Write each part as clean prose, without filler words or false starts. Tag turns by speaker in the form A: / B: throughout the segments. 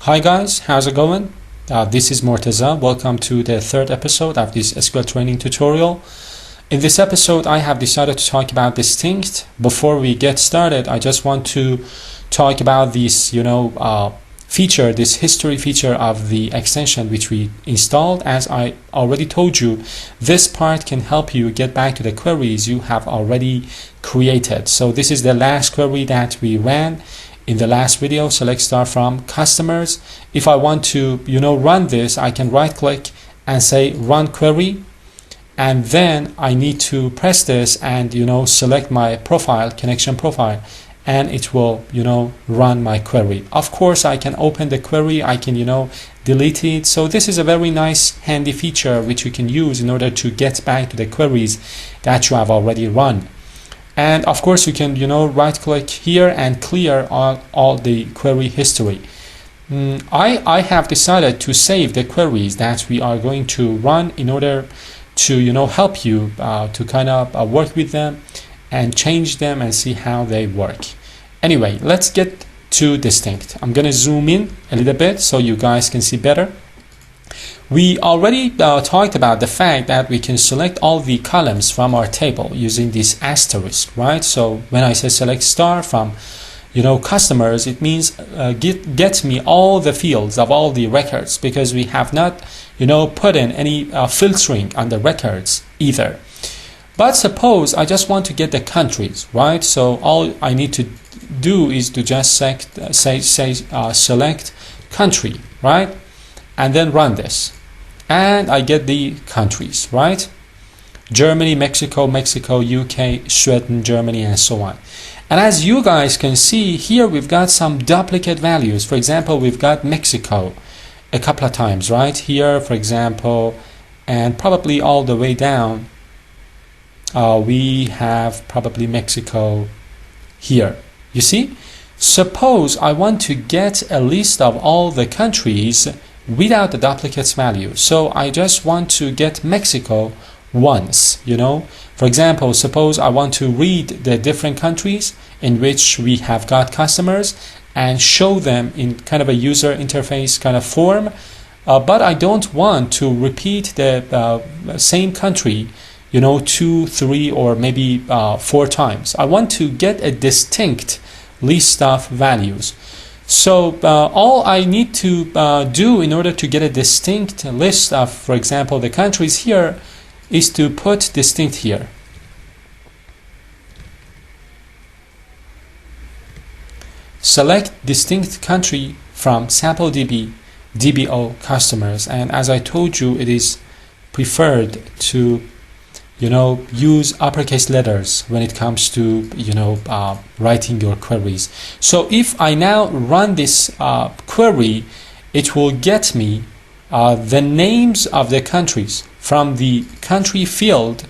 A: Hi guys, how's it going? This is Mortaza. Welcome to the third episode of this SQL training tutorial. In this episode, I have decided to talk about distinct. Before we get started, I just want to talk about this, feature, this history feature of the extension which we installed. As I already told you, this part can help you get back to the queries you have already created. So this is the last query that we ran in the last video. Select star from customers. If I want to run this, I can right click and say run query, and then I need to press this and select my profile, connection profile, and it will run my query. Of course, I can open the query, I can delete it. So this is a very nice handy feature which you can use in order to get back to the queries that you have already run. And of course, you can right click here and clear all the query history. I have decided to save the queries that we are going to run in order to help you to kind of work with them and change them and see how they work. Anyway, let's get to distinct. I'm going to zoom in a little bit so you guys can see better. We already talked about the fact that we can select all the columns from our table using this asterisk, right? So when I say select star from customers, it means get me all the fields of all the records, because we have not put in any filtering on the records either. But suppose I just want to get the countries, right? So all I need to do is to just select country, right? And then run this, and I get the countries, right? Germany, Mexico, UK, Sweden, Germany, and so on. And as you guys can see here, we've got some duplicate values. For example, we've got Mexico a couple of times, right? Here, for example, and probably all the way down, we have probably Mexico here. You see? Suppose I want to get a list of all the countries without the duplicates value. So I just want to get Mexico once, For example, suppose I want to read the different countries in which we have got customers and show them in kind of a user interface kind of form, but I don't want to repeat the same country 2, 3, or maybe 4 times. I want to get a distinct list of values. So all I need to do in order to get a distinct list of, for example, the countries here, is to put distinct here. Select distinct country from sample DB, DBO customers. And as I told you, it is preferred to use uppercase letters when it comes to writing your queries. So if I now run this query, it will get me the names of the countries from the country field,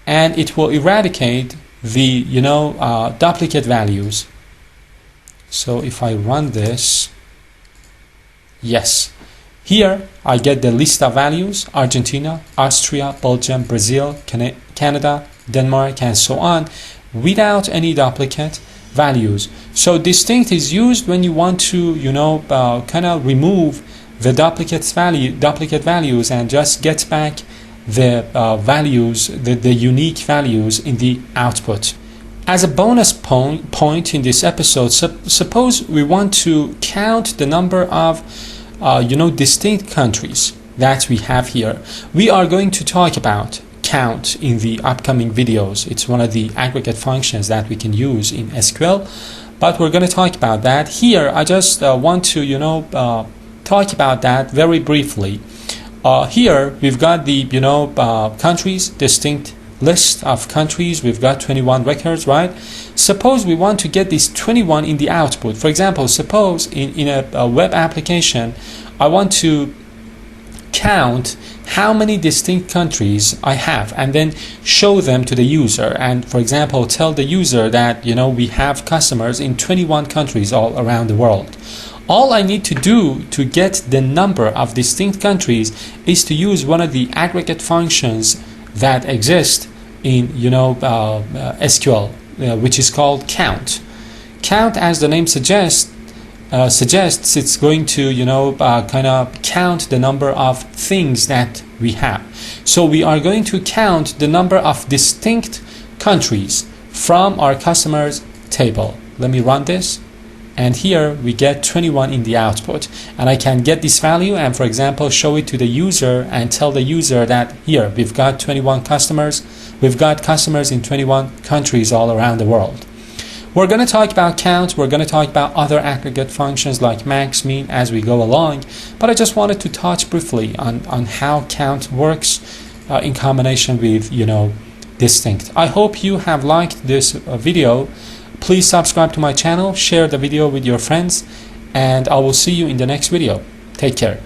A: and it will eradicate the duplicate values. So if I run this, yes, here I get the list of values: Argentina, Austria, Belgium, Brazil, Canada, Denmark, and so on, without any duplicate values. So distinct is used when you want to kind of remove the duplicate values and just get back the values, the unique values in the output. As a bonus point in this episode, suppose we want to count the number of distinct countries that we have here. We are going to talk about count in the upcoming videos. It's one of the aggregate functions that we can use in SQL, but we're going to talk about that here. I just want to talk about that very briefly. Here we've got the countries, distinct list of countries. We've got 21 records, right? Suppose we want to get these 21 in the output. For example, suppose in a web application, I want to count how many distinct countries I have and then show them to the user, and for example tell the user that we have customers in 21 countries all around the world. All I need to do to get the number of distinct countries is to use one of the aggregate functions that exist in SQL, which is called count. Count, as the name suggests, suggests it's going to, kind of count the number of things that we have. So we are going to count the number of distinct countries from our customers table. Let me run this. And here we get 21 in the output, and I can get this value and, for example, show it to the user and tell the user that here we've got 21 customers. We've got customers in 21 countries all around the world. We're going to talk about count. We're going to talk about other aggregate functions like max, mean as we go along. But I just wanted to touch briefly on how count works in combination with, distinct. I hope you have liked this video. Please subscribe to my channel, share the video with your friends, and I will see you in the next video. Take care.